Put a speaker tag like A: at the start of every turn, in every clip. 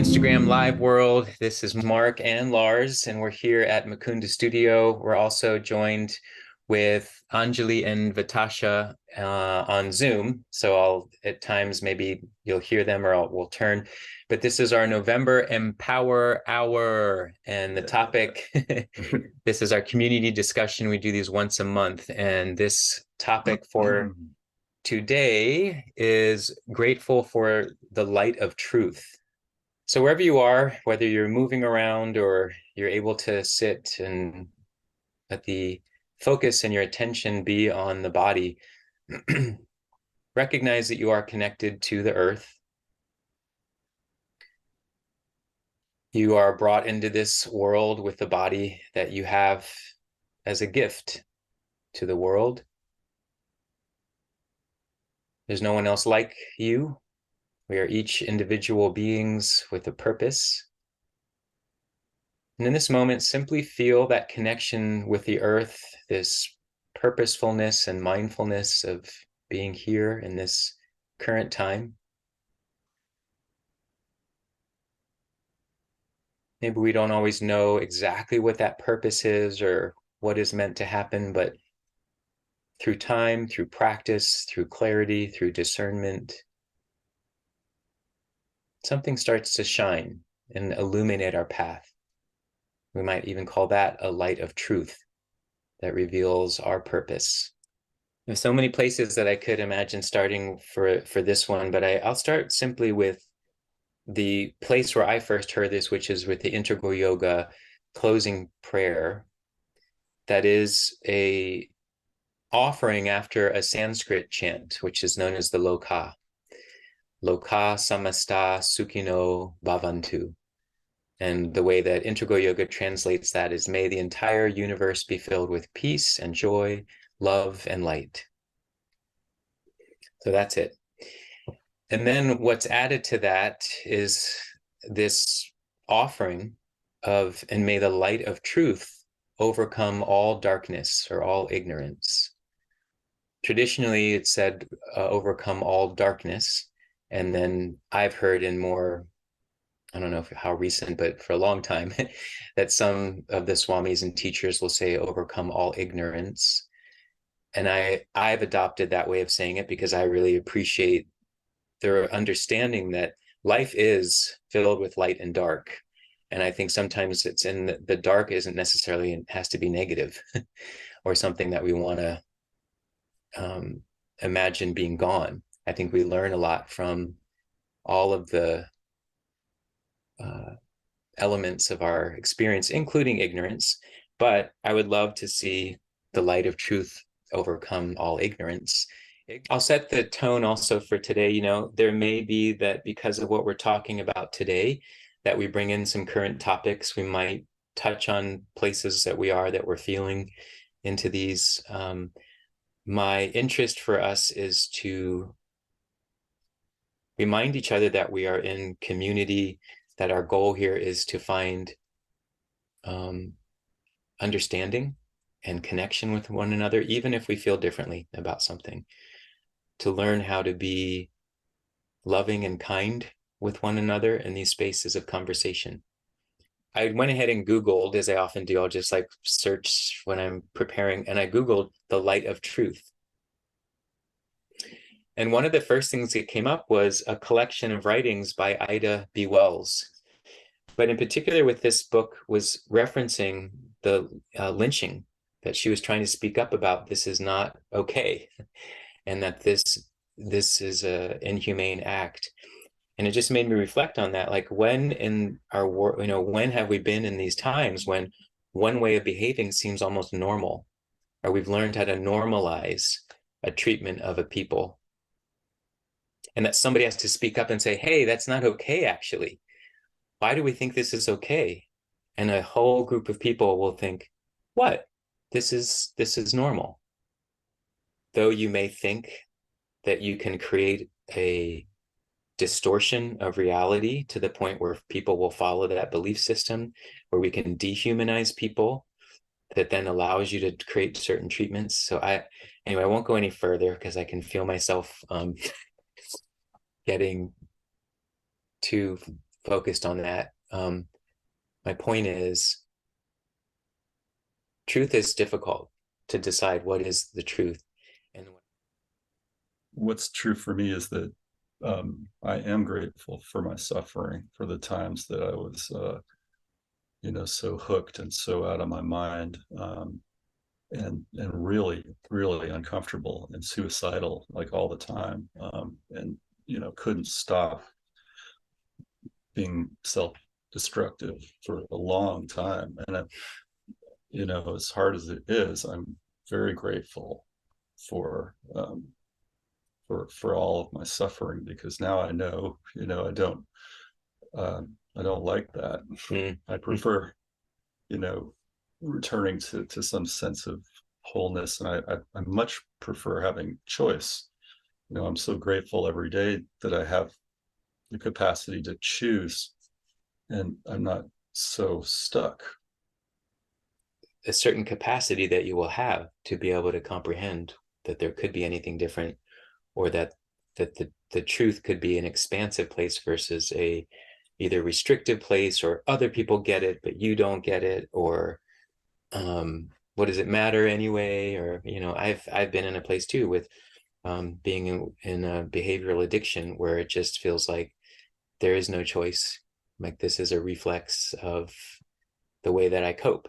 A: Instagram live world. This is Mark and Lars, and we're here at Mukunda Studio. We're also joined with Anjali and Vitasha on Zoom. So at times, maybe you'll hear them or we'll turn. But this is our November Empower Hour. And the topic, this is our community discussion. We do these once a month. And this topic for today is grateful for the light of truth. So wherever you are, whether you're moving around or you're able to sit and let the focus and your attention be on the body, recognize that you are connected to the earth. You are brought into this world with the body that you have as a gift to the world. There's no one else like you. We are each individual beings with a purpose. And in this moment, simply feel that connection with the earth, this purposefulness and mindfulness of being here in this current time. Maybe we don't always know exactly what that purpose is or what is meant to happen, but through time, through practice, through clarity, through discernment, something starts to shine and illuminate our path. We might even call that a light of truth that reveals our purpose. There's so many places that I could imagine starting for this one, but I'll start simply with the place where I first heard this, which is with the integral yoga closing prayer. That is a offering after a Sanskrit chant, which is known as the Loka. Loka samasta sukhino bhavantu. And the way that integral yoga translates that is, may the entire universe be filled with peace and joy, love and light. So that's it. And then what's added to that is this offering of, and may the light of truth overcome all darkness or all ignorance. Traditionally, it's said overcome all darkness. And then I've heard in more, I don't know how recent, but for a long time, that some of the swamis and teachers will say overcome all ignorance. And I've adopted that way of saying it because I really appreciate their understanding that life is filled with light and dark. And I think sometimes it's in the dark isn't necessarily, it has to be negative or something that we want to imagine being gone. I think we learn a lot from all of the elements of our experience, including ignorance. But I would love to see the light of truth overcome all ignorance. I'll set the tone also for today. You know, there may be that because of what we're talking about today, that we bring in some current topics. We might touch on places that we're feeling into these. My interest for us is to remind each other that we are in community, that our goal here is to find understanding and connection with one another, even if we feel differently about something, to learn how to be loving and kind with one another in these spaces of conversation. I went ahead and Googled, as I often do, I'll just like search when I'm preparing, and I Googled the light of truth. And one of the first things that came up was a collection of writings by Ida B. Wells. But in particular with this book was referencing the lynching that she was trying to speak up about. This is not okay. And that this is an inhumane act. And it just made me reflect on that. Like when in our work, when have we been in these times when one way of behaving seems almost normal, or we've learned how to normalize a treatment of a people, and that somebody has to speak up and say, hey, that's not okay, actually. Why do we think this is okay? And a whole group of people will think, what? This is normal. Though you may think that you can create a distortion of reality to the point where people will follow that belief system, where we can dehumanize people, that then allows you to create certain treatments. So anyway, I won't go any further because I can feel myself getting too focused on that. My point is, truth is difficult to decide what is the truth. And
B: what's true for me is that I am grateful for my suffering, for the times that I was, so hooked and so out of my mind, and really, really uncomfortable and suicidal, like all the time, and couldn't stop being self-destructive for a long time. And as hard as it is, I'm very grateful for all of my suffering, because now I know, I don't like that. I prefer, returning to some sense of wholeness, and I much prefer having choice. I'm so grateful every day that I have the capacity to choose, and I'm not so stuck.
A: a certain capacity that you will have to be able to comprehend that there could be anything different, or that the truth could be an expansive place versus a either restrictive place, or other people get it but you don't get it, or what does it matter anyway? Or I've been in a place too with being in a behavioral addiction where it just feels like there is no choice, like this is a reflex of the way that I cope,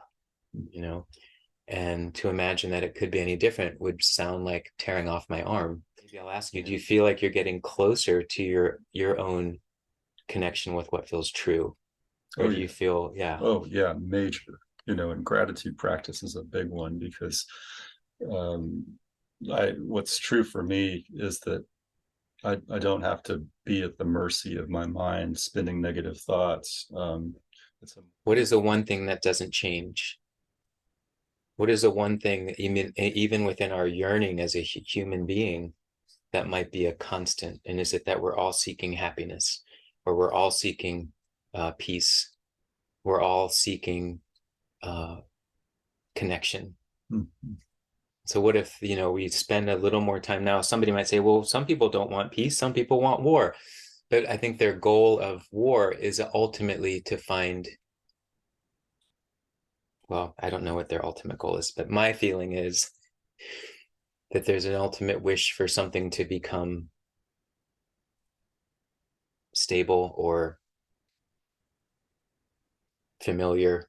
A: and to imagine that it could be any different would sound like tearing off my arm. Maybe I'll ask you, do you feel like you're getting closer to your own connection with what feels true? Or do you feel, yeah.
B: Oh yeah, major. And gratitude practice is a big one, because what's true for me is that I don't have to be at the mercy of my mind spinning negative thoughts.
A: What is the one thing that doesn't change? What is the one thing, even within our yearning as a human being, that might be a constant? And is it that we're all seeking happiness, or we're all seeking peace? We're all seeking connection. Mm-hmm. So what if, we spend a little more time now? Somebody might say, well, some people don't want peace. Some people want war. But I think their goal of war is ultimately to find, well, I don't know what their ultimate goal is, but my feeling is that there's an ultimate wish for something to become stable or familiar.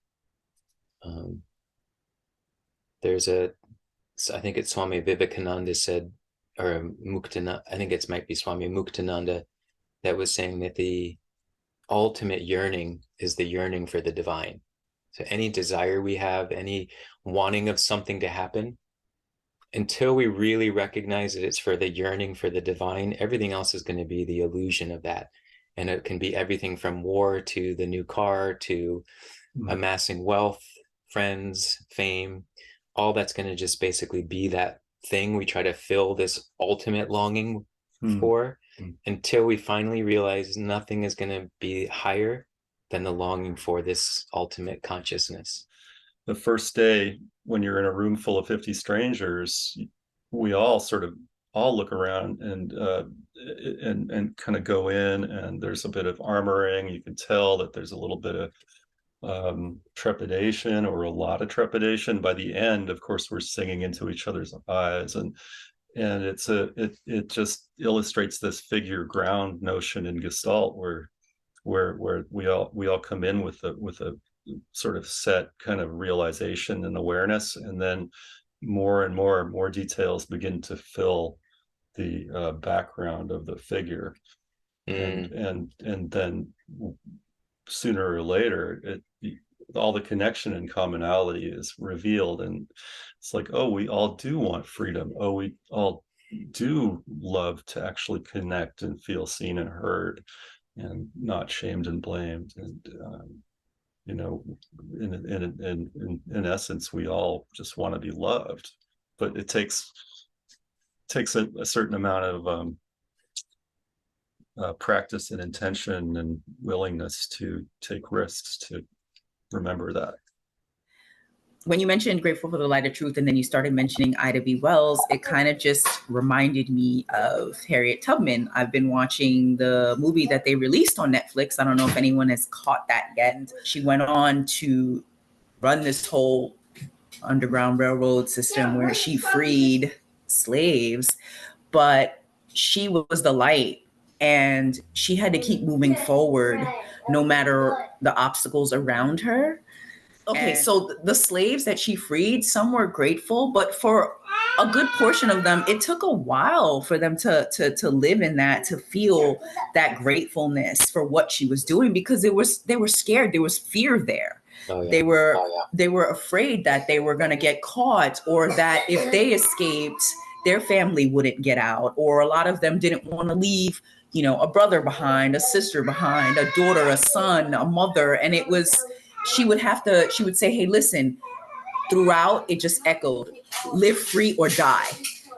A: There's I think it's Swami Vivekananda said, or Muktananda, I think it might be Swami Muktananda, that was saying that the ultimate yearning is the yearning for the divine. So any desire we have, any wanting of something to happen, until we really recognize that it's for the yearning for the divine, everything else is going to be the illusion of that. And it can be everything from war to the new car to amassing wealth, friends, fame. All that's going to just basically be that thing we try to fill this ultimate longing for, until we finally realize nothing is going to be higher than the longing for this ultimate consciousness.
B: The first day when you're in a room full of 50 strangers, we all sort of all look around and kind of go in, and there's a bit of armoring. You can tell that there's a little bit of trepidation, or a lot of trepidation. By the end, of course, we're singing into each other's eyes, and it just illustrates this figure ground notion in Gestalt, where we all come in with a sort of set kind of realization and awareness, and then more and more details begin to fill the background of the figure, and then sooner or later all the connection and commonality is revealed, and it's like, oh, we all do want freedom. Oh, we all do love to actually connect and feel seen and heard, and not shamed and blamed. And in essence, we all just want to be loved, but it takes a certain amount of practice and intention and willingness to take risks to remember that.
C: when you mentioned Grateful for the Light of Truth, and then you started mentioning Ida B. Wells, it kind of just reminded me of Harriet Tubman. I've been watching the movie that they released on Netflix. I don't know if anyone has caught that yet. She went on to run this whole Underground Railroad system where she freed slaves, but she was the light and she had to keep moving forward no matter the obstacles around her. Okay, so the slaves that she freed, some were grateful, but for a good portion of them, it took a while for them to live in that, to feel that gratefulness for what she was doing, because they were scared. There was fear there.
A: Oh, yeah.
C: They were afraid that they were going to get caught, or that if they escaped, their family wouldn't get out, or a lot of them didn't want to leave, you know, a brother behind, a sister behind, a daughter, a son, a mother. And it was, she would say, hey, listen, throughout it just echoed, live free or die,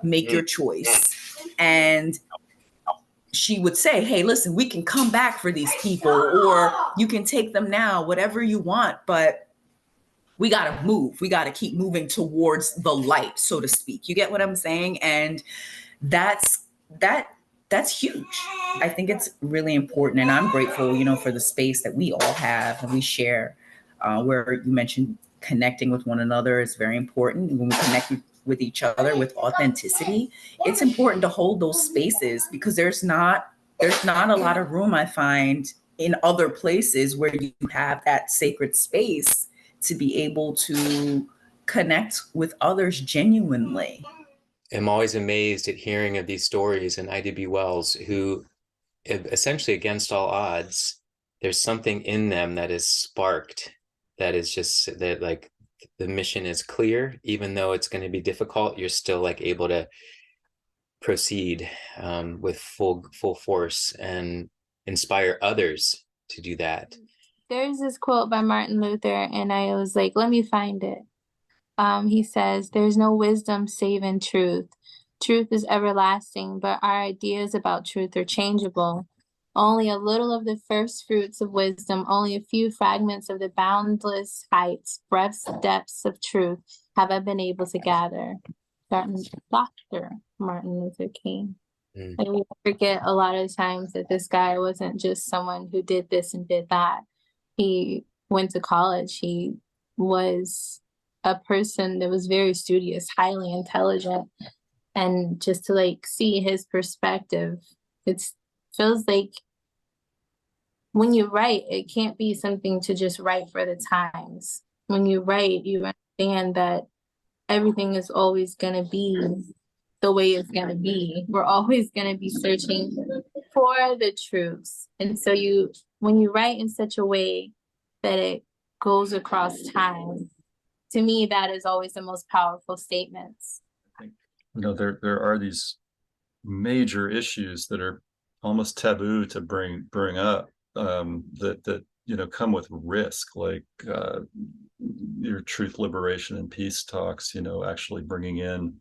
C: make your choice. And she would say, hey, listen, we can come back for these people, or you can take them now, whatever you want, but we got to move. We got to keep moving towards the light, so to speak. You get what I'm saying? And that's huge. I think it's really important. And I'm grateful, you know, for the space that we all have and we share, where you mentioned connecting with one another is very important. When we connect with each other with authenticity, it's important to hold those spaces, because there's not a lot of room, I find, in other places where you have that sacred space to be able to connect with others genuinely.
A: I'm always amazed at hearing of these stories, and Ida B. Wells, who essentially against all odds, there's something in them that is sparked, that is just that, like, the mission is clear, even though it's going to be difficult, you're still like able to proceed with full force and inspire others to do that.
D: There's this quote by Martin Luther, and I was like, let me find it. He says, there's no wisdom save in truth. Truth is everlasting, but our ideas about truth are changeable. Only a little of the first fruits of wisdom, only a few fragments of the boundless heights, breadths, depths of truth have I been able to gather. Dr. Martin Luther King. Like, we forget a lot of times that this guy wasn't just someone who did this and did that. He went to college. He was a person that was very studious, highly intelligent. And just to like see his perspective, it feels like when you write, it can't be something to just write for the times. When you write, you understand that everything is always going to be the way it's going to be. We're always going to be searching for the truths. And so when you write in such a way that it goes across time, to me, that is always the most powerful statements.
B: I think, you know, there are these major issues that are almost taboo to bring up, that you know, come with risk, like your truth, liberation, and peace talks, you know, actually bringing in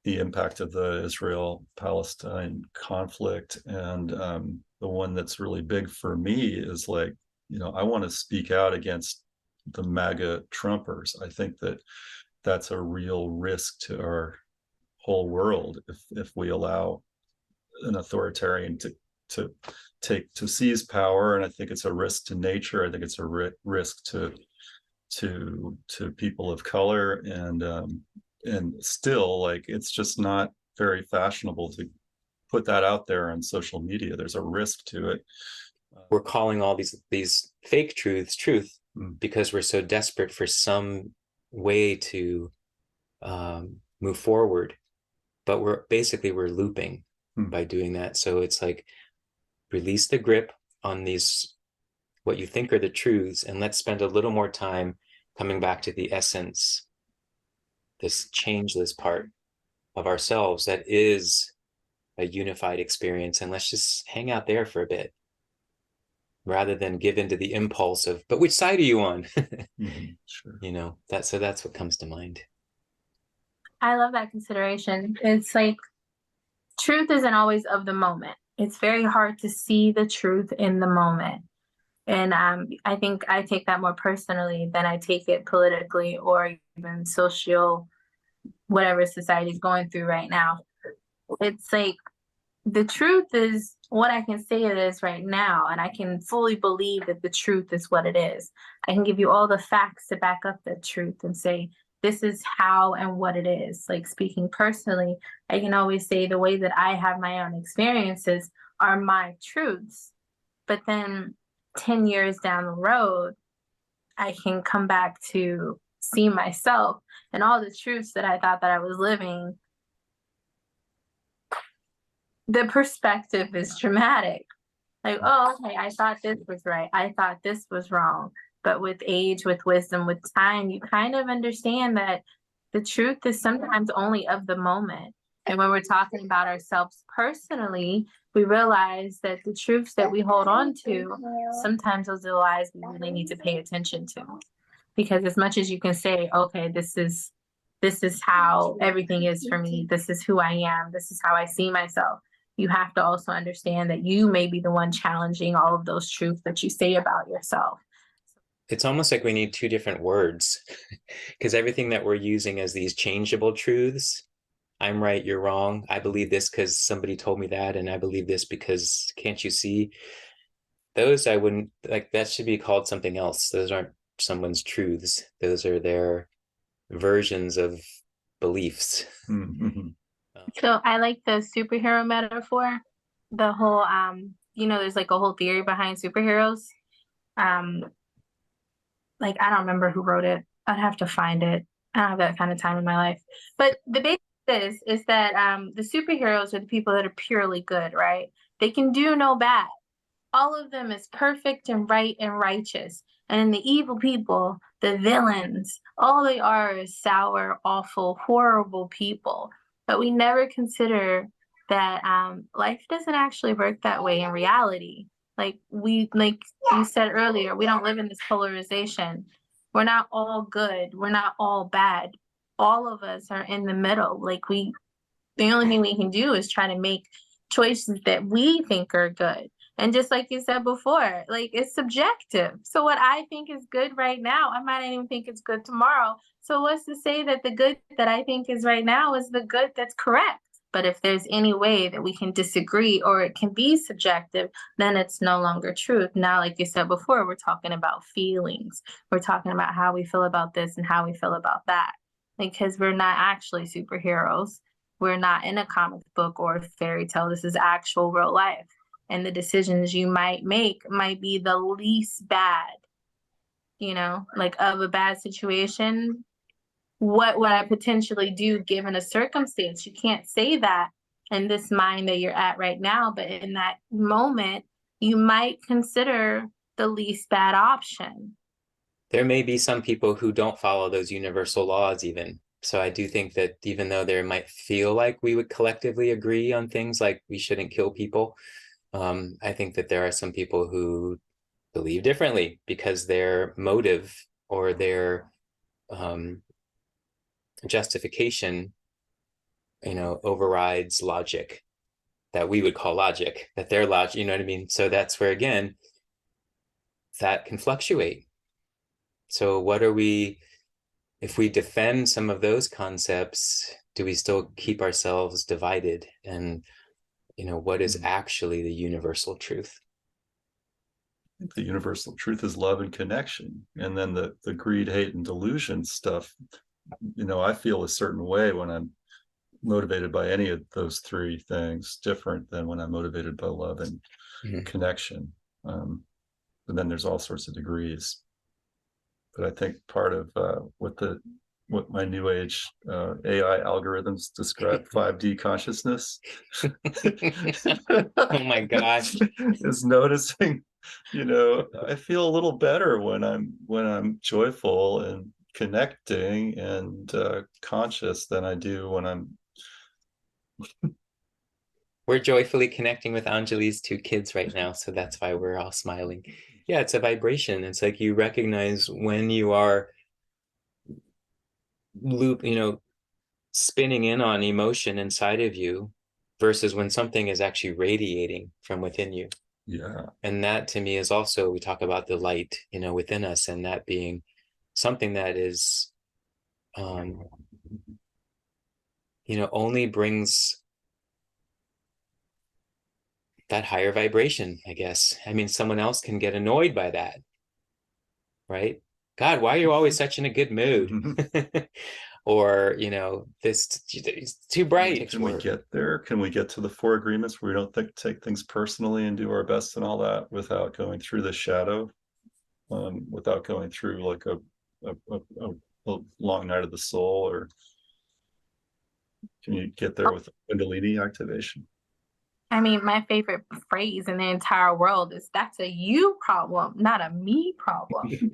B: the impact of the Israel-Palestine conflict. And the one that's really big for me is, like, you know, I want to speak out against the MAGA Trumpers. I think that that's a real risk to our whole world if we allow an authoritarian to seize power. And I think it's a risk to nature. I think it's a risk to people of color, and still, like, it's just not very fashionable to put that out there on social media. There's a risk to it.
A: We're calling all these fake truths truth because we're so desperate for some way to move forward, but we're looping by doing that. So it's like, release the grip on these, what you think are the truths, and let's spend a little more time coming back to the essence, this changeless part of ourselves that is a unified experience, and let's just hang out there for a bit, rather than give into the impulse of, but which side are you on?
B: Sure.
A: You know, that's what comes to mind.
D: I love that consideration. It's like, truth isn't always of the moment. It's very hard to see the truth in the moment. And I think I take that more personally than I take it politically or even social, whatever society's going through right now. It's like the truth is what I can say it is right now, and I can fully believe that the truth is what it is. I can give you all the facts to back up the truth and say, this is how and what it is. Like speaking personally, I can always say the way that I have my own experiences are my truths. But then 10 years down the road, I can come back to see myself and all the truths that I thought that I was living. The perspective is dramatic. Like, oh, okay, I thought this was right. I thought this was wrong. But with age, with wisdom, with time, you kind of understand that the truth is sometimes only of the moment. And when we're talking about ourselves personally, we realize that the truths that we hold on to, sometimes those are the lies we really need to pay attention to. Because as much as you can say, okay, this is how everything is for me, this is who I am, this is how I see myself, you have to also understand that you may be the one challenging all of those truths that you say about yourself.
A: It's almost like we need two different words, because everything that we're using as these changeable truths, I'm right, you're wrong, I believe this because somebody told me that, and I believe this because can't you see? Those I wouldn't, like, that should be called something else. Those aren't someone's truths. Those are their versions of beliefs.
B: Mm-hmm.
D: So I like the superhero metaphor. The whole there's like a whole theory behind superheroes. Like I don't remember who wrote it. I'd have to find it. I don't have that kind of time in my life. But the basic is that the superheroes are the people that are purely good, right? They can do no bad. All of them is perfect and right and righteous. And then the evil people, the villains, all they are is sour, awful, horrible people. But we never consider that life doesn't actually work that way in reality. Like you said earlier, we don't live in this polarization. We're not all good. We're not all bad. All of us are in the middle. The only thing we can do is try to make choices that we think are good. And just like you said before, like it's subjective. So what I think is good right now, I might not even think it's good tomorrow. So what's to say that the good that I think is right now is the good that's correct? But if there's any way that we can disagree or it can be subjective, then it's no longer truth. Now, like you said before, we're talking about feelings. We're talking about how we feel about this and how we feel about that. Because we're not actually superheroes. We're not in a comic book or a fairy tale. This is actual real life. And the decisions you might make might be the least bad, like of a bad situation. What would I potentially do given a circumstance? You can't say that in this mind that you're at right now, but in that moment, you might consider the least bad option.
A: There may be some people who don't follow those universal laws even. So I do think that even though there might feel like we would collectively agree on things like we shouldn't kill people, I think that there are some people who believe differently because their motive or their justification, overrides logic that we would call logic, that their logic, you know what I mean? So that's where, again, that can fluctuate. So if we defend some of those concepts, do we still keep ourselves divided? And, what is actually the universal truth?
B: I think the universal truth is love and connection. And then the greed, hate, and delusion stuff, I feel a certain way when I'm motivated by any of those three things, different than when I'm motivated by love and connection. But then there's all sorts of degrees. But I think part of what my new age AI algorithms describe 5D consciousness.
A: Oh my gosh.
B: Is noticing, I feel a little better when I'm joyful and connecting and conscious than I do when I'm.
A: We're joyfully connecting with Anjali's 2 kids right now, so that's why we're all smiling. Yeah, it's a vibration. It's like you recognize when you are spinning in on emotion inside of you versus when something is actually radiating from within you.
B: Yeah.
A: And that to me is also, we talk about the light, you know, within us, and that being something that is, you know, only brings that higher vibration, I guess. I mean, someone else can get annoyed by that, right? God, why are you always such in a good mood? Or, you know, this it's too bright.
B: Can we get there? Can we get to the 4 agreements where we don't take things personally and do our best and all that without going through the shadow, without going through like a long night of the soul? Or can you get there with Kundalini activation?
D: I mean, my favorite phrase in the entire world is, that's a you problem, not a me problem.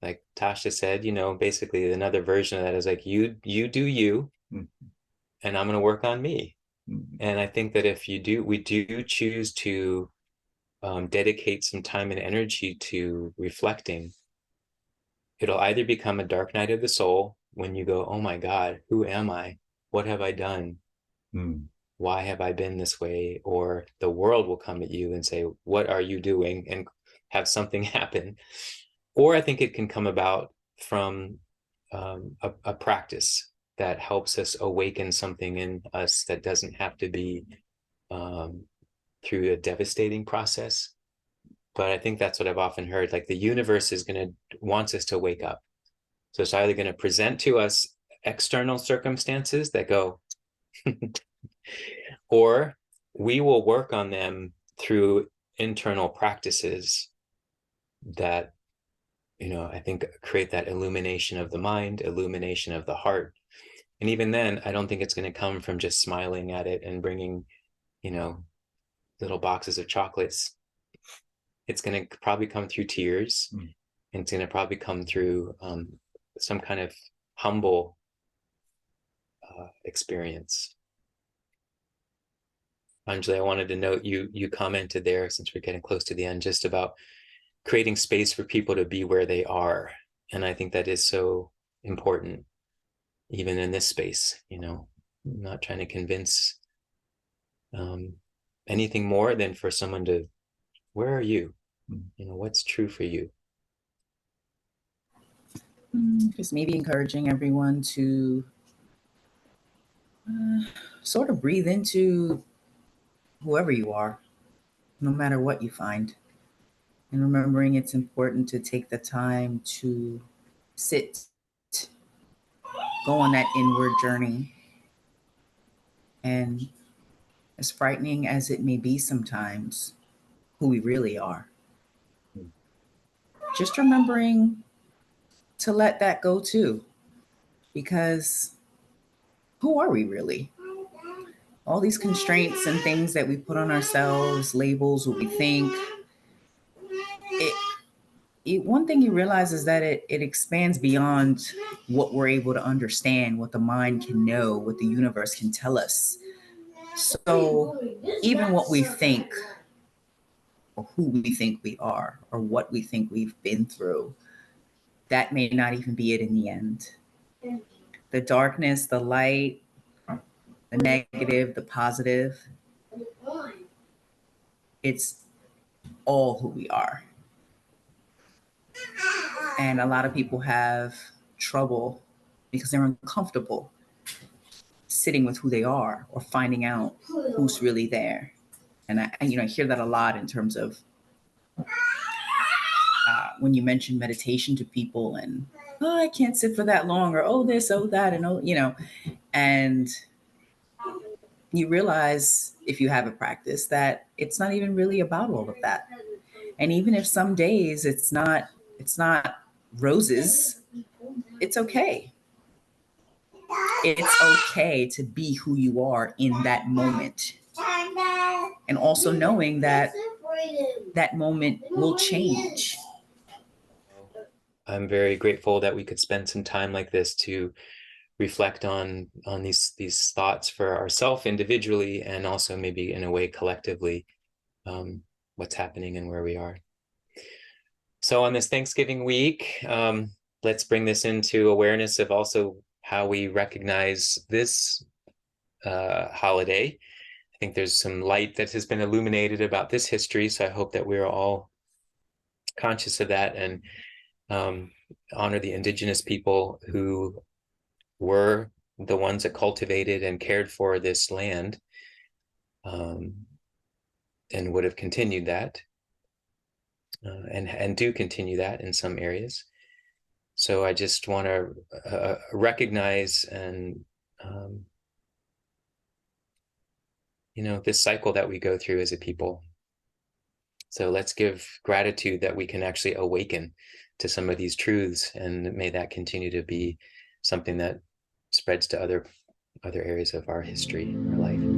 A: Like Tasha said, you know, basically another version of that is like, you do you, and I'm going to work on me. And I think that if we do choose to dedicate some time and energy to reflecting, it'll either become a dark night of the soul when you go, oh my God, who am I? What have I done? Why have I been this way? Or the world will come at you and say, what are you doing? And have something happen. Or I think it can come about from a practice that helps us awaken something in us that doesn't have to be through a devastating process. But I think that's what I've often heard. Like the universe wants us to wake up. So it's either going to present to us external circumstances that go, or we will work on them through internal practices that, you know, I think create that illumination of the mind, illumination of the heart. And even then, I don't think it's going to come from just smiling at it and bringing, you know, little boxes of chocolates. It's going to probably come through tears, and it's going to probably come through some kind of humble experience. Anjali, I wanted to note you commented there, since we're getting close to the end, just about creating space for people to be where they are. And I think that is so important, even in this space, you know, I'm not trying to convince anything more than for someone to, where are you? You know, what's true for you?
C: Just maybe encouraging everyone to sort of breathe into whoever you are, no matter what you find. And remembering it's important to take the time to sit, go on that inward journey. And as frightening as it may be sometimes, who we really are, just remembering to let that go too. Because who are we really? All these constraints and things that we put on ourselves, labels, what we think, one thing you realize is that it expands beyond what we're able to understand, what the mind can know, what the universe can tell us. So even what we think, or who we think we are, or what we think we've been through, that may not even be it in the end. The darkness, the light, the negative, the positive, it's all who we are. And a lot of people have trouble because they're uncomfortable sitting with who they are or finding out who's really there. And I hear that a lot in terms of when you mention meditation to people, and oh, I can't sit for that long, or oh this, oh that, and oh, and you realize, if you have a practice, that it's not even really about all of that. And even if some days it's not roses, it's okay. It's okay to be who you are in that moment. And also knowing that that moment will change.
A: I'm very grateful that we could spend some time like this to reflect on these thoughts for ourselves individually, and also maybe in a way collectively, what's happening and where we are. So on this Thanksgiving week, let's bring this into awareness of also how we recognize this holiday think there's some light that has been illuminated about this history. So I hope that we're all conscious of that and honor the indigenous people who were the ones that cultivated and cared for this land, and would have continued that, and do continue that in some areas. So I just want to recognize and this cycle that we go through as a people. So let's give gratitude that we can actually awaken to some of these truths, and may that continue to be something that spreads to other areas of our history, our life.